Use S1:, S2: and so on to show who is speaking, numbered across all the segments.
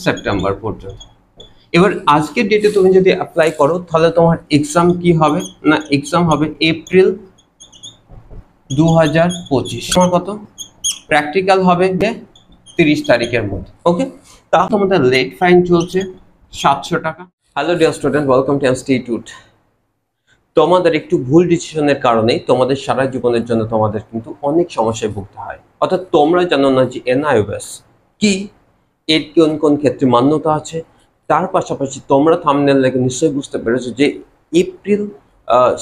S1: September পর্যন্ত। এবার আজকের ডেটে তুমি যদি অ্যাপ্লাই করো তাহলে তোমার এক্সাম কি হবে না, এক্সাম হবে এপ্রিল 2025। তোমার কত প্র্যাকটিক্যাল হবে 30 তারিখের মধ্যে। ওকে, তা তোমাদের লেট ফাইন চলছে 700 টাকা। Hello dear student, welcome to institute. তোমাদের একটু ভুল ডিসিশনের কারণেই তোমাদের সারা জীবনের জন্য তোমাদের কিন্তু অনেক সমস্যায় ভুগতে হয়। অর্থাৎ তোমরা জানো না যে এনআইওএস কি, এর কোন কোন ক্ষেত্রে মান্যতা আছে। তার পাশাপাশি তোমরা থাম্বনেল দেখে নিশ্চয়ই বুঝতে পেরেছো যে এপ্রিল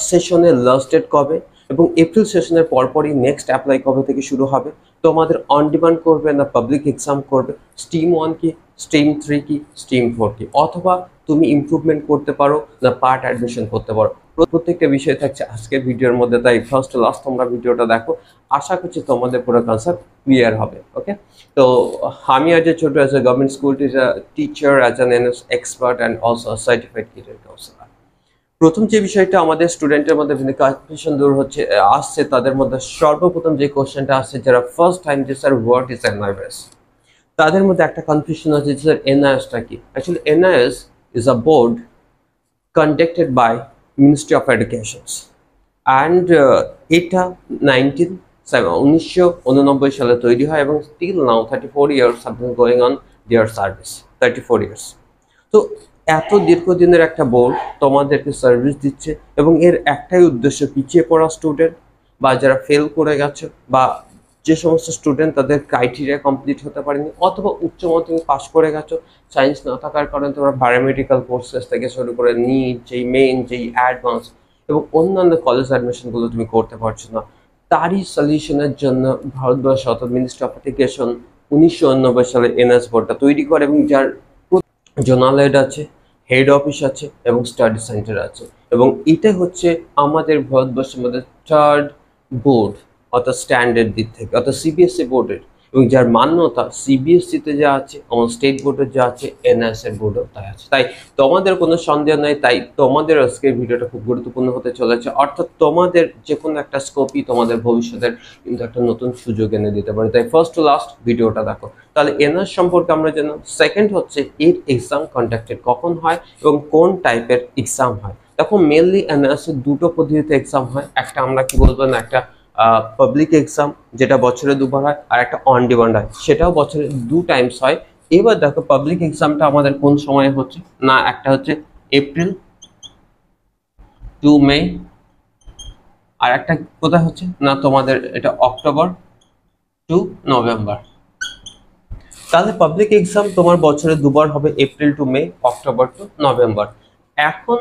S1: সেশনের লাস্ট ডেট কবে, এবং এপ্রিল সেশনের পরপরই নেক্সট অ্যাপ্লাই কবে থেকে শুরু হবে। তোমাদের অন ডিমান্ড করবে না পাবলিক এক্সাম করবে, স্ট্রিম 1 কি, স্ট্রিম 3 কি, স্ট্রিম 4 কি, অথবা তুমি ইমপ্রুভমেন্ট করতে পারো না পার্ট অ্যাডমিশন করতে পারো। প্রত্যেকটা বিষয় থাকছে আজকের ভিডিওর মধ্যে, তাই ফার্স্ট লাস্ট তোমরা ভিডিওটা দেখো। আশা করছি তোমাদের পুরো কনসেপ্ট ক্লিয়ার হবে। ওকে, তো আমি আজ ছোট as a government school teacher, as an NS expert and also certified career councillor. প্রথম যে বিষয়টা আমাদের স্টুডেন্টের মধ্যে কনফিউশন দূর হচ্ছে আসছে, তাদের মধ্যে সর্বপ্রথম যে কোশ্চেনটা আসছে যারা ফার্স্ট টাইম যে স্যার হোয়াট ইজ এনআইওএস, তাদের মধ্যে একটা কনফিউশন আছে যে স্যার এনআইওএসটা কি। Actually NIOS is a board conducted by Ministry of Education and এটা 1999 সালে তৈরি হয় এবং still now 34 years have been going on their service, 34 years। তো এত দীর্ঘদিনের একটা বোর্ড তোমাদেরকে সার্ভিস দিচ্ছে এবং এর একটাই উদ্দেশ্য পিছিয়ে পড়া স্টুডেন্ট বা যারা ফেল করে গেছে বা যে সমস্ত স্টুডেন্ট তাদের ক্রাইটেরিয়া কমপ্লিট হতে পারেনি অথবা উচ্চ মাধ্যমিক পাস করে গেছো, সায়েন্স না থাকার কারণে তোমরা প্যারামেডিক্যাল কোর্সেস থেকে শুরু করে নিট, যেই মেইন, যেই অ্যাডভান্স এবং অন্যান্য কলেজ অ্যাডমিশনগুলো তুমি করতে পারছো না, তারই সলিউশনের জন্য ভারতবর্ষ অর্থাৎ মিনিস্ট্রি অফ এডুকেশন 1989 সালে এনএস বোর্ডটা তৈরি করে এবং যার জোনাল হেড আছে, হেড অফিস আছে এবং স্টাডি সেন্টার আছে। এবং এটা হচ্ছে আমাদের ভারতবর্ষের মধ্যে থার্ড বোর্ড অর্থাৎ স্ট্যান্ডার্ড দিক থেকে, অর্থাৎ সিবিএসসি বোর্ডের, এবং যার মান্যতা সিবিএসসিতে যা আছে এবং স্টেট বোর্ডের যা আছে এনআইওএস এর বোর্ডেও তাই আছে। তাই তোমাদের কোনো সন্দেহ নাই, তাই তোমাদের আজকের ভিডিওটা খুব গুরুত্বপূর্ণ হতে চলেছে। অর্থাৎ তোমাদের যে কোনো একটা স্কোপই তোমাদের ভবিষ্যতের কিন্তু একটা নতুন সুযোগ এনে দিতে পারে। তাই ফার্স্ট টু লাস্ট ভিডিওটা দেখো। তাহলে এনআইওএস সম্পর্কে আমরা জানলাম। সেকেন্ড হচ্ছে এর এক্সাম কন্ডাক্টেড কখন হয় এবং কোন টাইপের এক্সাম হয়। দেখো মেনলি এনআইওএস এর দুটো পদ্ধতিতে এক্সাম হয়। একটা আমরা কি বলবো না, একটা পাবলিক এক্সাম যেটা বছরে দুবার হয়, আর একটা অন ডিমান্ড হয় সেটাও বছরে 2 টাইমস হয়। এবার দেখো পাবলিক এক্সামটা আমাদের কোন সময় হচ্ছে না, একটা হচ্ছে এপ্রিল টু মে, আর একটা কোথায় হচ্ছে না তোমাদের এটা অক্টোবর টু নভেম্বর। তাহলে পাবলিক এক্সাম তোমার বছরে দুবার হবে, April two May, October to November. এখন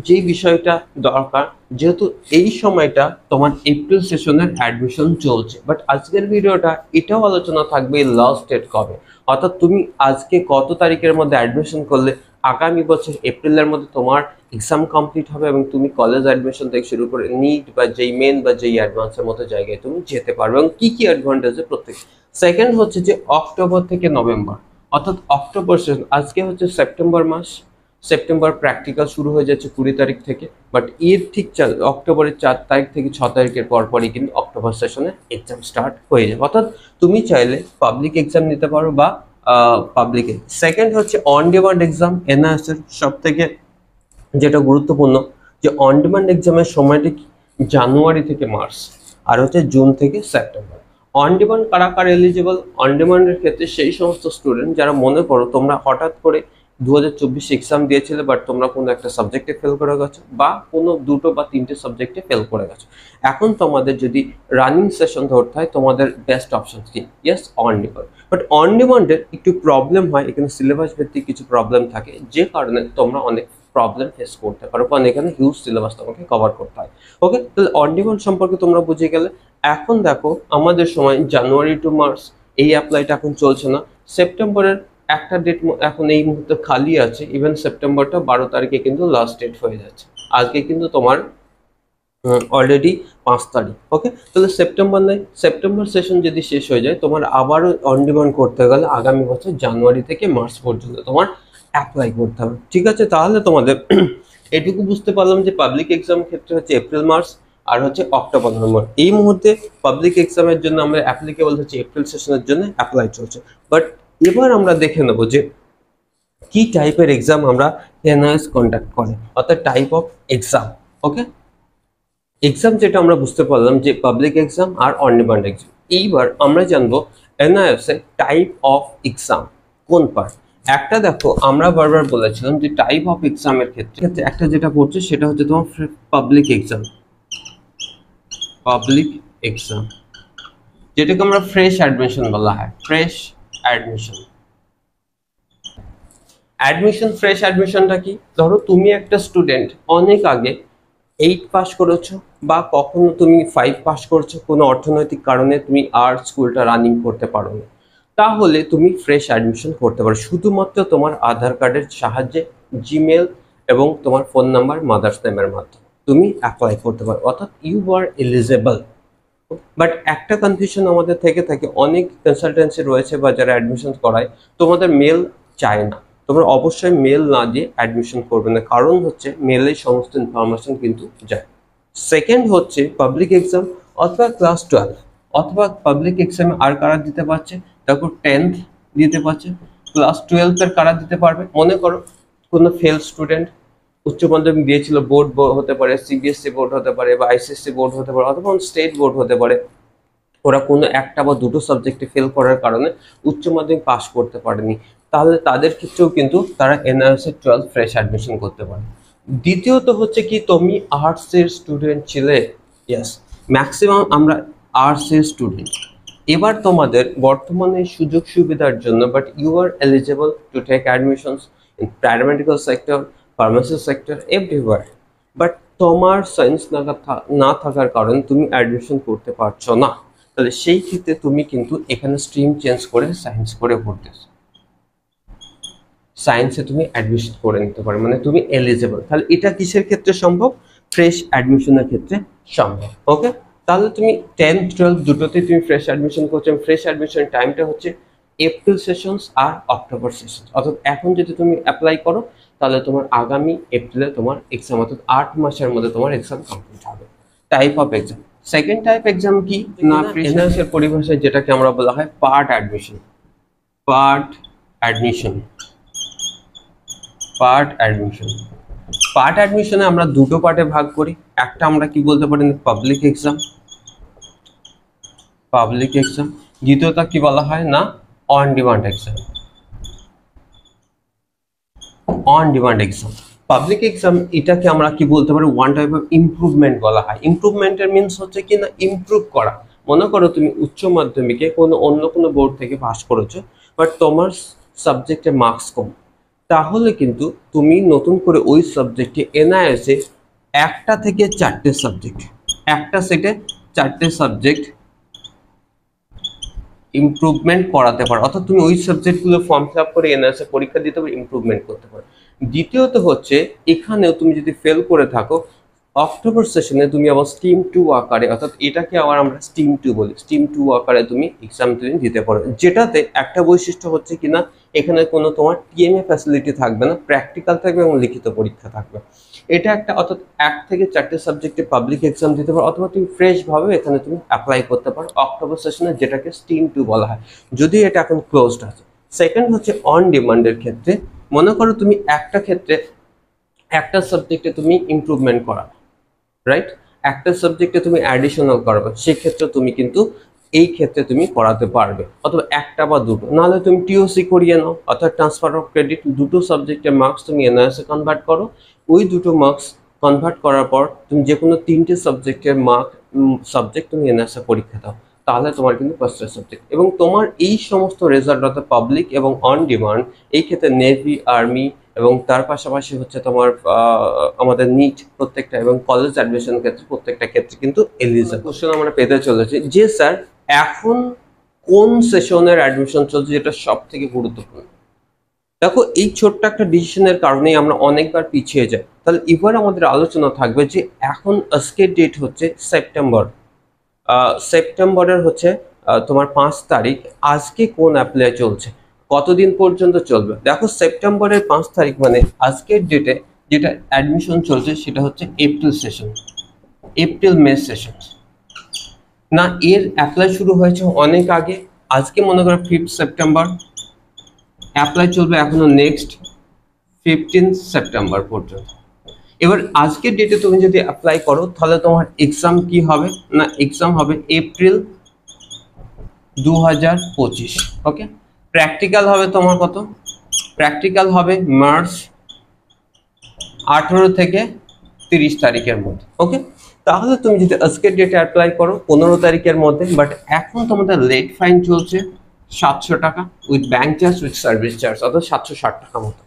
S1: যে বিষয়টা দরকার, যেহেতু এই সময়টা তোমার এপ্রিল সেশনের অ্যাডমিশন চলছে, বাট আজকের ভিডিওটা এটাও আলোচনা থাকবে লাস্ট ডেট কবে, অর্থাৎ তুমি আজকে কত তারিখের মধ্যে অ্যাডমিশন করলে আগামী বছর এপ্রিলের মধ্যে তোমার এক্সাম কমপ্লিট হবে এবং তুমি কলেজ অ্যাডমিশন থেকে শুরু করে নিট বা যেই মেন বা যেই অ্যাডভান্সের মতো জায়গায় তুমি যেতে পারবে এবং কি কি অ্যাডভান্টেজ প্রত্যেক। সেকেন্ড হচ্ছে যে অক্টোবর থেকে নভেম্বর, অর্থাৎ অক্টোবর সেশন, আজকে হচ্ছে সেপ্টেম্বর মাস, সেপ্টেম্বর প্র্যাকটিক্যাল শুরু হয়ে যাচ্ছে 20 তারিখ থেকে, বাট এর ঠিক অক্টোবরের 4 তারিখ থেকে 6 তারিখের পরপরই কিন্তু অক্টোবর সেশনে এক্সাম স্টার্ট হয়ে যাবে। অর্থাৎ তুমি চাইলে পাবলিক এক্সাম নিতে পারো বা পাবলিকে। সেকেন্ড হচ্ছে অন ডিমান্ড এক্সাম। এনআইওএস এর সব থেকে যেটা গুরুত্বপূর্ণ যে অন ডিমান্ড এক্সামের সময়টা কি জানুয়ারি থেকে মার্চ, আর হচ্ছে জুন থেকে সেপ্টেম্বর। অন ডিমান্ড কারা কারা এলিজিবল? অন ডিমান্ডের ক্ষেত্রে সেই সমস্ত স্টুডেন্ট যারা মনে করো তোমরা হঠাৎ করে 2024 এক্সাম দিয়েছিলে বাট তোমরা কোনো একটা সাবজেক্টে ফেল করে গেছো বা কোনো 2টো বা 3টে সাবজেক্টে ফেল করে গেছো। এখন তোমাদের যদি রানিং সেশন ধরতে হয় তোমাদের বেস্ট অপশন কি? Yes, on demand. But on ডিমান্ডের একটু প্রবলেম হয়, এখানে সিলেবাস ভিত্তিক কিছু প্রবলেম থাকে যে কারণে তোমরা অনেক প্রবলেম ফেস করতে পারো, কারণ এখানে হিউজ সিলেবাস তোমাকে কভার করতে হয়। ওকে, তাহলে অন ডিমান্ড সম্পর্কে তোমরা বুঝে গেলে। এখন দেখো আমাদের সময় জানুয়ারি টু মার্চ এই অ্যাপ্লাইটা এখন চলছে না। সেপ্টেম্বরের একটা ডেট এখন এই মুহূর্তে খালি আছে, ইভেন সেপ্টেম্বরটা 12 তারিখে কিন্তু লাস্ট ডেট হয়ে যাচ্ছে। আজকে কিন্তু তোমার অলরেডি 5 তারিখ। ওকে, তাহলে সেপ্টেম্বর নেই, সেপ্টেম্বর সেশন যদি শেষ হয়ে যায় তোমার আবারও অন ডিমান্ড করতে গেলে আগামী বছর জানুয়ারি থেকে মার্চ পর্যন্ত তোমার অ্যাপ্লাই করতে হবে। ঠিক আছে, তাহলে তোমাদের এটুকু বুঝতে পারলাম যে পাবলিক এক্সাম ক্ষেত্রে হচ্ছে এপ্রিল মার্চ আর হচ্ছে অক্টোবর নভেম্বর। এই মুহূর্তে পাবলিক এক্সামের জন্য আমরা অ্যাপ্লিকেবল হচ্ছে এপ্রিল সেশনের জন্য অ্যাপ্লাই চলছে, বাট এবার আমরা দেখে নেব যে কি টাইপের এক্সাম আমরা এনআইএস কন্ডাক্ট করে, অর্থাৎ type of exam. Okay, exam যেটা আমরা বুঝতে পারলাম যে পাবলিক এক্সাম আর অন ডিমান্ড এক্সাম। এইবার আমরা জানবো এনআইএস এর টাইপ অফ এক্সাম কোন পার্ট। একটা দেখো, আমরা বারবার বলেছিলাম যে টাইপ অফ এক্সামের ক্ষেত্রে একটা যেটা পড়ছে সেটা হচ্ছে তোমার পাবলিক এক্সাম। পাবলিক এক্সাম যেটাকে আমরা ফ্রেশ অ্যাডমিশন বলা হয়, ফ্রেশ অ্যাডমিশন। ফ্রেশ অ্যাডমিশনটা কি? ধরো তুমি একটা স্টুডেন্ট, অনেক আগে 8 পাস করেছো বা কখনো তুমি 5 পাস করছো, কোনো অর্থনৈতিক কারণে তুমি আর স্কুলটা রানিং করতে পারো না, তাহলে তুমি ফ্রেশ অ্যাডমিশন করতে পারো শুধুমাত্র তোমার আধার কার্ডের সাহায্যে, জিমেল এবং তোমার ফোন নাম্বার, মাদার্স নেমের মাধ্যমে তুমি অ্যাপ্লাই করতে পারো, অর্থাৎ ইউ আর এলিজেবল। বাট একটা কনফিউশন আমাদের থেকে থাকে, অনেক কনসালটেন্সি রয়েছে বা যারা অ্যাডমিশন করায় তোমাদের মেল চায় না। তোমরা অবশ্যই মেল না দিয়ে অ্যাডমিশন করবে না, কারণ হচ্ছে মেলে সমস্ত ইনফরমেশন কিন্তু যায়। সেকেন্ড হচ্ছে পাবলিক এক্সাম অথবা ক্লাস 12, অথবা পাবলিক এক্সামে আর কারা দিতে পারছে, তারপর 10th দিতে পারছে, ক্লাস 12 এর কারা দিতে পারবে। মনে করো কোনো ফেল স্টুডেন্ট উচ্চ মাধ্যমিক দিয়েছিল, বোর্ড হতে পারে, সিবিএসসি বোর্ড হতে পারে বা আইসিএসসি বোর্ড হতে পারে, অথবা স্টেট বোর্ড হতে পারে, ওরা কোনো একটা বা দুটো সাবজেক্টে ফেল করার কারণে উচ্চ মাধ্যমিক পাস করতে পারেনি, তাহলে তাদের ক্ষেত্রেও কিন্তু তারা এনআইএস এর 12 ফ্রেশ অ্যাডমিশন করতে পারে। দ্বিতীয়ত হচ্ছে কি, তুমি আর্টস এর স্টুডেন্ট ছিলে, ইয়েস, ম্যাক্সিমাম আমরা আর্টস এর স্টুডেন্ট। এবার তোমাদের বর্তমানে সুযোগ সুবিধার জন্য, but you are eligible to take admissions in paramedical sector, pharmacy sector, everywhere, but তোমার সায়েন্স না থাকার কারণে তুমি অ্যাডমিশন করতে পারছো না, তাহলে সেই ক্ষেত্রে তুমি কিন্তু এখানে স্ট্রিম চেঞ্জ করে সায়েন্স করে পড়তেছো, সায়েন্সে তুমি অ্যাডমিশন করে নিতে পারো, মানে তুমি এলিজিবল। তাহলে এটা কিসের ক্ষেত্রে সম্ভব? ফ্রেশ অ্যাডমিশনের ক্ষেত্রে সম্ভব। ওকে, তাহলে তুমি 10, 12 দুটোতেই তুমি ফ্রেশ অ্যাডমিশন করছো। ফ্রেশ অ্যাডমিশনের টাইমটা হচ্ছে এপ্রিল সেশনস আর অক্টোবর সেশনস, অর্থাৎ এখন যদি তুমি অ্যাপ্লাই করো তাহলে তোমার আগামী এপ্রিলে তোমার এক্সাম, অর্থাৎ 8 মাসের মধ্যে তোমার এক্সাম কমপ্লিট হবে। Type of exam, second type exam কি না, এনআইএস এর পরিভাষায় যেটাকে আমরা বলা হয় part admission. Part admission, part admission. Part অ্যাডমিশনে আমরা দুটো পার্টে ভাগ করি। একটা আমরা কি বলতে পারি, পাবলিক এক্সাম, পাবলিক এক্সাম। দ্বিতীয়টা কি বলা হয় না, on demand exam, on demand exam. Public exam এটাকে আমরা কি বলতে পারি, ওয়ান টাইপ অফ ইমপ্রুভমেন্ট বলা হয়। ইমপ্রুভমেন্টের মিনস হচ্ছে কি না, ইমপ্রুভ করা। মনে করো তুমি উচ্চ মাধ্যমিকে অন্য কোনো বোর্ড থেকে পাস করেছো, বাট তোমার সাবজেক্টে মার্কস কম, তাহলে কিন্তু তুমি নতুন করে ওই সাবজেক্টে এনআইএসে 1টা থেকে 4টে সাবজেক্ট, একটা সেটে 4টে সাবজেক্ট ইমপ্রুভমেন্ট করাতে পারো, অর্থাৎ তুমি ওই সাবজেক্টগুলো ফর্ম ফিল আপ করে এনআইএসে পরীক্ষা দিতে পারো, ইমপ্রুভমেন্ট করতে পারো। দ্বিতীয়ত হচ্ছে, এখানেও তুমি যদি ফেল করে থাকো, অক্টোবর সেশনে তুমি আবার স্টিম 2 আকারে, অর্থাৎ এটাকে আবার আমরা স্টিম 2 বলি, স্টিম 2 আকারে তুমি এক্সাম তুমি দিতে পারো। যেটাতে একটা বৈশিষ্ট্য হচ্ছে কিনা, এখানে কোনো তোমার টিএমএ ফ্যাসিলিটি থাকবে না, প্র্যাকটিক্যাল থাকবে এবং লিখিত পরীক্ষা থাকবে। এটা একটা, অর্থাৎ 1 থেকে 4টে সাবজেক্টে পাবলিক এক্সাম দিতে পারো, অথবা তুমি ফ্রেশ ভাবে এখানে তুমি অ্যাপ্লাই করতে পারো অক্টোবর সেশনে, যেটাকে স্টিম 2 বলা হয়, যদি এটা এখন ক্লোজড আছে। সেকেন্ড হচ্ছে অন ডিমান্ডের ক্ষেত্রে, মনে করো তুমি একটা ক্ষেত্রে একটা সাবজেক্টে তুমি ইমপ্রুভমেন্ট করা, রাইট, একটা সাবজেক্টে তুমি অ্যাডিশনাল করাবে, সেক্ষেত্রে তুমি কিন্তু এই ক্ষেত্রে তুমি করাতে পারবে, অথবা একটা বা দুটো, নাহলে তুমি টিওসি করিয়ে নাও, অর্থাৎ ট্রান্সফার অফ ক্রেডিট, দুটো সাবজেক্টের মার্কস তুমি এনআইএসে কনভার্ট করো, ওই দুটো মার্কস কনভার্ট করার পর তুমি যে কোনো 3টে সাবজেক্টের সাবজেক্ট তুমি এনআইএসে পরীক্ষা দাও, তাহলে তোমার কিন্তু ফার্স্ট সাবজেক্ট। এবং তোমার এই সমস্ত রেজাল্ট, অর্থাৎ পাবলিক এবং অন ডিমান্ড, এই ক্ষেত্রে নেভি, আর্মি এবং তার পাশাপাশি হচ্ছে তোমার আমাদের নিট প্রত্যেকটা, এবং কলেজ অ্যাডমিশন ক্ষেত্রে প্রত্যেকটা ক্ষেত্রে কিন্তু এলিজিবল। কোশ্চেন আমরা পেতে চলেছি যে স্যার এখন কোন সেশনের অ্যাডমিশন চলছে, যেটা সব থেকে গুরুত্বপূর্ণ। দেখো, এই ছোট্ট একটা ডিসিশনের কারণেই আমরা অনেকবার পিছিয়ে যাই। তাহলে এবার আমাদের আলোচনা থাকবে যে এখন আজকের ডেট হচ্ছে সেপ্টেম্বর, সেপ্টেম্বরের হচ্ছে তোমার 5 তারিখ, আজকে কোন অ্যাপ্লাই চলছে, কতদিন পর্যন্ত চলবে। দেখো, সেপ্টেম্বরের 5 তারিখ মানে আজকের ডেটে যেটা অ্যাডমিশন চলছে সেটা হচ্ছে April session, April May session না, এর অ্যাপ্লাই শুরু হয়েছে অনেক আগে। আজকে মনে করো 5 সেপ্টেম্বর, অ্যাপ্লাই চলবে এখনো নেক্সট 15 সেপ্টেম্বর পর্যন্ত। এবার আজকের ডেটে তুমি যদি অ্যাপ্লাই করো তাহলে তোমার এক্সাম কি হবে না, এক্সাম হবে এপ্রিল 2025। ওকে, প্র্যাকটিক্যাল হবে তোমার কত, প্র্যাকটিক্যাল হবে মার্চ 18 থেকে 30 তারিখের মধ্যে। ওকে, তাহলে তুমি যদি আজকের ডেটে অ্যাপ্লাই করো 15 তারিখের মধ্যে, বাট এখন তোমাদের লেট ফাইন চলছে 700 টাকা with bank charge with service charge, অর্থাৎ 760 টাকা মতো।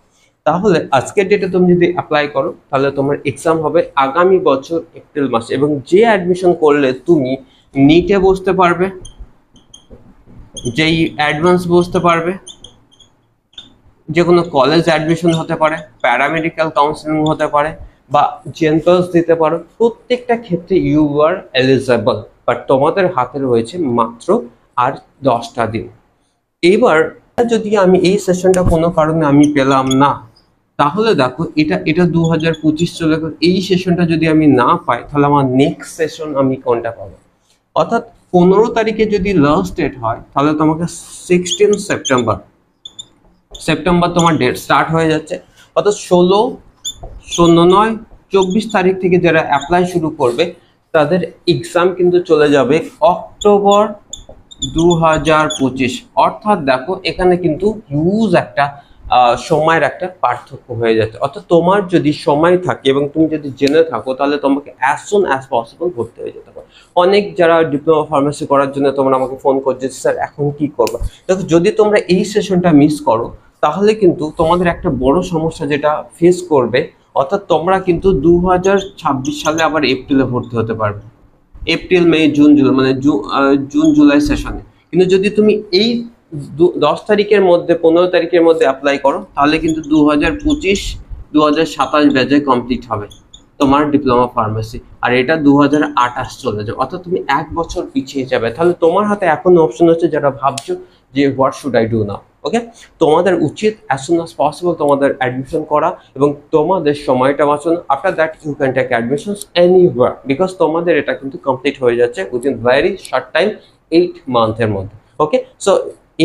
S1: তাহলে আজকের ডেটে তুমি যদি অ্যাপ্লাই করো তাহলে তোমার এক্সাম হবে আগামী বছর এপ্রিল মাসে, এবং যে অ্যাডমিশন করলে তুমি নিটে বসতে পারবে, যেই অ্যাডভান্স বসতে পারবে, যে কোনো কলেজ অ্যাডমিশন হতে পারে, প্যারামেডিক্যাল কাউন্সিলিং হতে পারে, বা জেনপাস দিতে পারো, প্রত্যেকটা ক্ষেত্রে ইউ আর এলিজেবল। বাট তোমাদের হাতে রয়েছে মাত্র আর 10টা দিন। এবার যদি আমি এই সেশনটা কোনো কারণে আমি পেলাম না, তাহলে দেখো এটা 2025 চলে গেল, এই সেশনটা যদি আমি না পাই তাহলে আমার নেক্সট সেশন আমি কোনটা পাবো, অর্থাৎ 15 তারিখে যদি লাস্ট ডেট হয় তাহলে তোমাকে 16 সেপ্টেম্বর তোমার ডেট স্টার্ট হয়ে যাচ্ছে, অর্থাৎ 16, 9, 24 তারিখ থেকে যারা অ্যাপ্লাই শুরু করবে তাদের এক্সাম কিন্তু চলে যাবে অক্টোবর 2025। অর্থাৎ দেখো এখানে কিন্তু হিউজ একটা সময়ের একটা পার্থক্য হয়ে যাচ্ছে। অর্থাৎ তোমার যদি সময় থাকে এবং তুমি যদি জেনে থাকো তাহলে তোমাকে অ্যাজ সুন অ্যাজ পসিবল ভর্তি হয়ে যেতে পারে। অনেক যারা ডিপ্লোমা ফার্মেসি করার জন্য তোমরা আমাকে ফোন করছে স্যার এখন কি করবে, দেখো যদি তোমরা এই সেশনটা মিস করো তাহলে কিন্তু তোমাদের একটা বড় সমস্যা যেটা ফেস করবে, অর্থাৎ তোমরা কিন্তু 2026 সালে আবার এপ্রিলে ভর্তি হতে পারবে, এপ্রিল মে জুন জুলাই, মানে জুন জুলাই সেশনে। কিন্তু যদি তুমি এই 10 তারিখের মধ্যে 15 তারিখের মধ্যে অ্যাপ্লাই করো তাহলে কিন্তু 2025-2027 ব্যাচে কমপ্লিট হবে তোমার ডিপ্লোমা ফার্মেসি, আর এটা 2028 চলে যাবে, অর্থাৎ তুমি 1 বছর পিছিয়ে যাবে। তাহলে তোমার হাতে এখন অপশন হচ্ছে, যারা ভাবছো যে what should I do now, okay, তোমাদের উচিত অ্যাজ সুন অ্যাজ পসিবল তোমাদের অ্যাডমিশন করা এবং তোমাদের সময়টা বাঁচানো। After that you can take admissions anywhere, because তোমাদের এটা কিন্তু কমপ্লিট হয়ে যাচ্ছে উইদিন ভেরি শর্ট টাইম, 8 মান্থের মধ্যে। ওকে, সো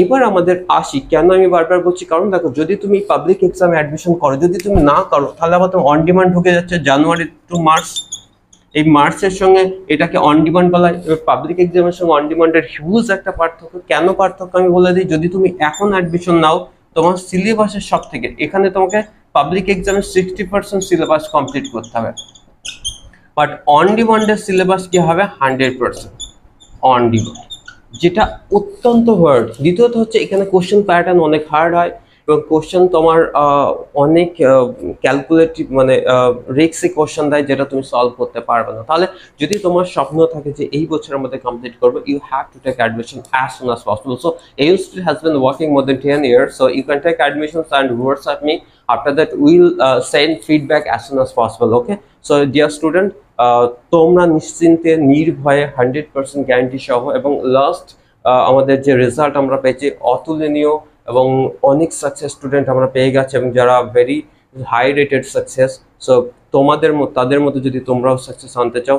S1: এবার আমাদের আসি, কেন আমি বারবার বলছি, কারণ দেখো যদি তুমি পাবলিক এক্সামে অ্যাডমিশন করো, যদি তুমি না করো তাহলে আবার তুমি অন ডিমান্ড ঢুকে যাচ্ছে জানুয়ারি টু মার্চ, এই মার্চের সঙ্গে এটাকে অন ডিমান্ড বলা হয়। এবার পাবলিক এক্সামের সঙ্গে অন ডিমান্ডের হিউজ একটা পার্থক্য। কেন পার্থক্য আমি বলে দিই, যদি তুমি এখন অ্যাডমিশন নাও তোমার সিলেবাসের সব থেকে, এখানে তোমাকে পাবলিক এক্সামের 60% সিলেবাস কমপ্লিট করতে হবে, বাট অন ডিমান্ডের সিলেবাস কি হবে 100% অন ডিমান্ড, যেটা অত্যন্ত হার্ড। দ্বিতীয়ত হচ্ছে এখানে কোশ্চেন প্যাটার্ন অনেক হার্ড হয় এবং কোশ্চেন তোমার অনেক ক্যালকুলেটিভ, মানে রিস্কি কোশ্চেন দেয় যেটা তুমি সলভ করতে পারবে না। তাহলে যদি তোমার স্বপ্ন থাকে যে এই বছরের মধ্যে কমপ্লিট করবে, you have to take admission as soon as possible. So এই institute has been working more than 10 years, so you can take admissions and WhatsApp me. After that we'll send feedback as soon as possible. Okay, so dear student, তোমরা নিশ্চিন্তে নির্ভয়ে 100% guarantee সহ, এবং last আমাদের যে result আমরা পেয়েছি অতুলনীয়, এবং অনেক সাকসেস স্টুডেন্ট আমরা পেয়ে গেছি, এবং যারা very high rated success. So তাদের মতো যদি তোমরাও সাকসেস আনতে চাও,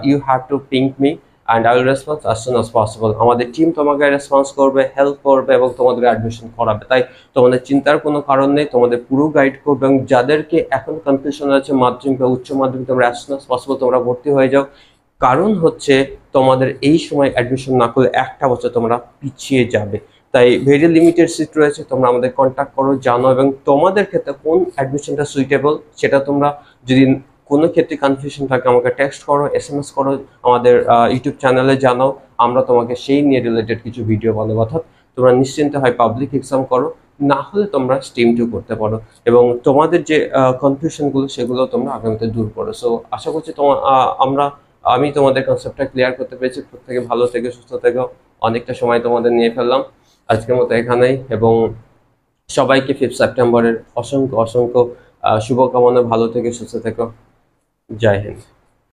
S1: you have to ping me and I will response as soon as possible. আমাদের টিম তোমাকে রেসপন্স করবে, হেল্প করবে এবং তোমাদের অ্যাডমিশন করাবে। তাই তোমাদের চিন্তার কোনো কারণ নেই, তোমাদের পুরো গাইড করবে, এবং যাদেরকে এখন কনফিউশন আছে মাধ্যমিক বা উচ্চ মাধ্যমিক, তোমরা অ্যাজ সুন অ্যাজ পসিবল তোমরা ভর্তি হয়ে যাও। কারণ হচ্ছে তোমাদের এই সময় অ্যাডমিশন না করলে একটা বছর তোমরা পিছিয়ে যাবে। তাই ভেরি লিমিটেড সিট রয়েছে, তোমরা আমাদের কন্ট্যাক্ট করো, জানো, এবং তোমাদের ক্ষেত্রে কোন অ্যাডমিশনটা সুইটেবল সেটা তোমরা, যদি কোনো ক্ষেত্রে কনফিউশন থাকে আমাকে টেক্সট করো, SMS করো, আমাদের ইউটিউব চ্যানেলে জানাও, আমরা তোমাকে সেই নিয়ে রিলেটেড কিছু ভিডিও বানাবো। অর্থাৎ তোমরা নিশ্চিন্তে হয় পাবলিক এক্সাম করো, না হলে তোমরা স্টিম 2 করতে পারো, এবং তোমাদের যে কনফিউশনগুলো সেগুলো তোমরা আগামীতে দূর করো। সো আশা করছি আমি তোমাদের কনসেপ্টটা ক্লিয়ার করতে পেরেছি। প্রত্যেকে ভালো থেকে সুস্থ থেকো। অনেকটা সময় তোমাদের নিয়ে ফেললাম, আজকের মতো এখানেই, এবং সবাইকে 5 সেপ্টেম্বরের অসংখ্য শুভকামনা। ভালো থেকে সুস্থ থেকো। জয় হিন্দ।